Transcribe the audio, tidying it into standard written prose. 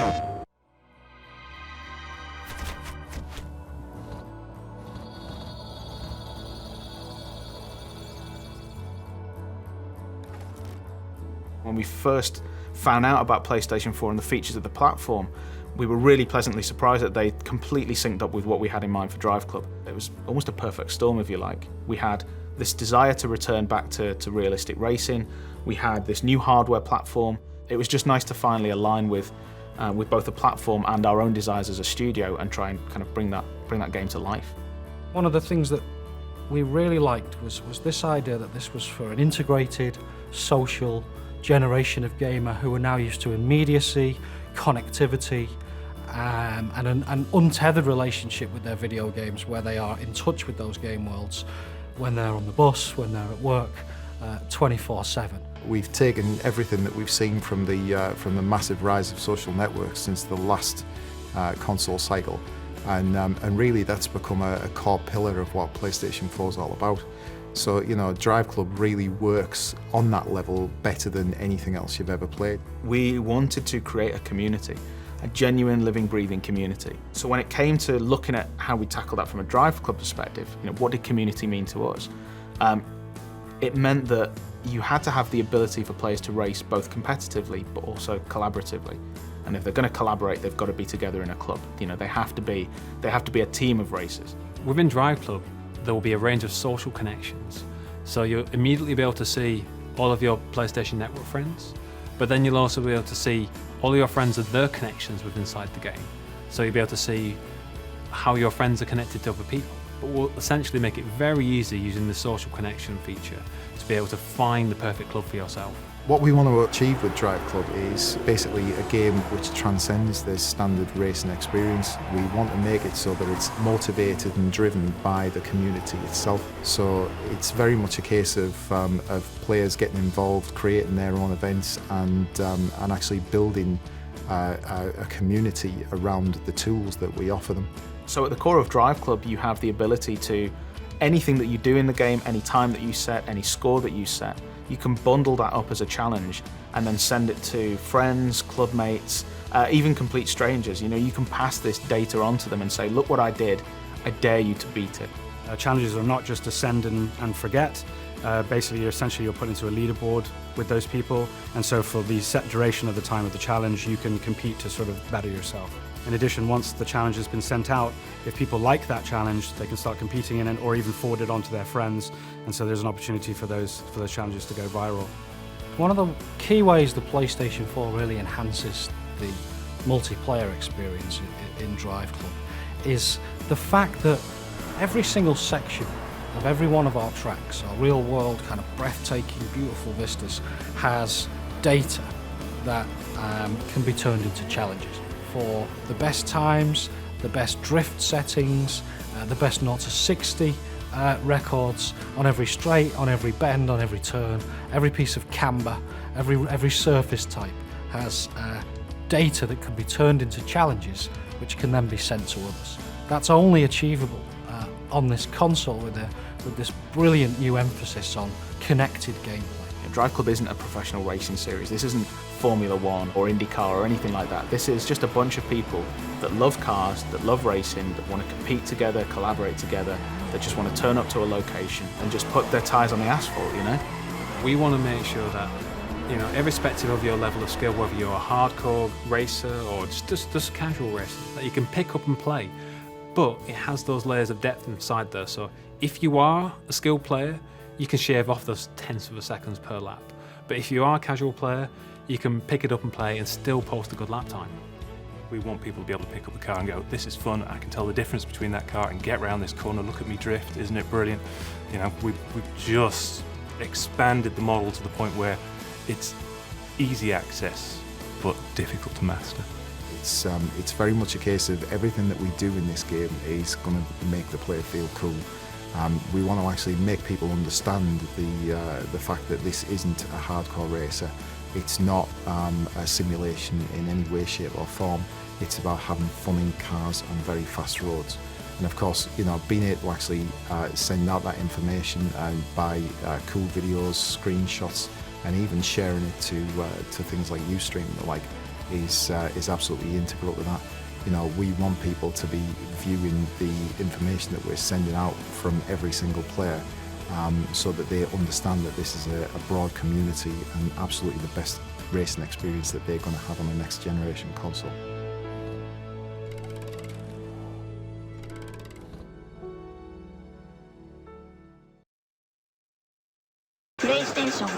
When we first found out about PlayStation 4 and the features of the platform, we were really pleasantly surprised that they completely synced up with what we had in mind for Drive Club. It was almost a perfect storm, if you like. We had this desire to return back to realistic racing. We had this new hardware platform. It was just nice to finally align with both the platform and our own desires as a studio and try and kind of bring that game to life. One of the things that we really liked was this idea that this was for an integrated, social generation of gamer who are now used to immediacy, connectivity, and an untethered relationship with their video games, where they are in touch with those game worlds when they're on the bus, when they're at work, 24/7. We've taken everything that we've seen from the massive rise of social networks since the last console cycle, and really that's become a core pillar of what PlayStation 4 is all about. So, you know, Drive Club really works on that level better than anything else you've ever played. We wanted to create a community, a genuine, living, breathing community. So when it came to looking at how we tackle that from a Drive Club perspective, you know, what did community mean to us? It meant that you had to have the ability for players to race both competitively but also collaboratively. And if they're going to collaborate, they've got to be together in a club. You know, they have to be a team of racers. Within Drive Club, there will be a range of social connections. So you'll immediately be able to see all of your PlayStation Network friends, but then you'll also be able to see all your friends and their connections within inside the game. So you'll be able to see how your friends are connected to other people. But we'll essentially make it very easy using the social connection feature to be able to find the perfect club for yourself. What we want to achieve with Drive Club is basically a game which transcends the standard racing experience. We want to make it so that it's motivated and driven by the community itself. So it's very much a case of players getting involved, creating their own events, and actually building a community around the tools that we offer them. So at the core of Drive Club, you have the ability to, anything that you do in the game, any time that you set, any score that you set, you can bundle that up as a challenge and then send it to friends, club mates, even complete strangers. You know, you can pass this data on to them and say, look what I did, I dare you to beat it. Challenges are not just to send and forget. Basically, you're put into a leaderboard with those people, and so for the set duration of the time of the challenge, you can compete to sort of better yourself. In addition, once the challenge has been sent out, if people like that challenge, they can start competing in it or even forward it on to their friends, and so there's an opportunity for those challenges to go viral. One of the key ways the PlayStation 4 really enhances the multiplayer experience in Drive Club is the fact that every single section of every one of our tracks, our real-world kind of breathtaking, beautiful vistas, has data that can be turned into challenges for the best times, the best drift settings, the best 0 to 60 records on every straight, on every bend, on every turn, every piece of camber, every surface type has data that can be turned into challenges which can then be sent to others. That's only achievable on this console with this brilliant new emphasis on connected gameplay. Drive Club isn't a professional racing series. This isn't Formula One or IndyCar or anything like that. This is just a bunch of people that love cars, that love racing, that want to compete together, collaborate together, that just want to turn up to a location and just put their tyres on the asphalt, you know? We want to make sure that, you know, irrespective of your level of skill, whether you're a hardcore racer or just casual racer, that you can pick up and play. But it has those layers of depth inside there. So if you are a skilled player, you can shave off those tenths of a seconds per lap. But if you are a casual player, you can pick it up and play and still post a good lap time. We want people to be able to pick up the car and go, this is fun, I can tell the difference between that car and get around this corner, look at me drift, isn't it brilliant? You know, we've just expanded the model to the point where it's easy access, but difficult to master. It's very much a case of everything that we do in this game is going to make the player feel cool. We want to actually make people understand the fact that this isn't a hardcore racer. It's not a simulation in any way, shape or form. It's about having fun in cars on very fast roads. And of course, you know, being able to actually send out that information by cool videos, screenshots, and even sharing it to things like Ustream, like is absolutely integral to that. You know, we want people to be viewing the information that we're sending out from every single player, so that they understand that this is a broad community and absolutely the best racing experience that they're going to have on the next generation console. PlayStation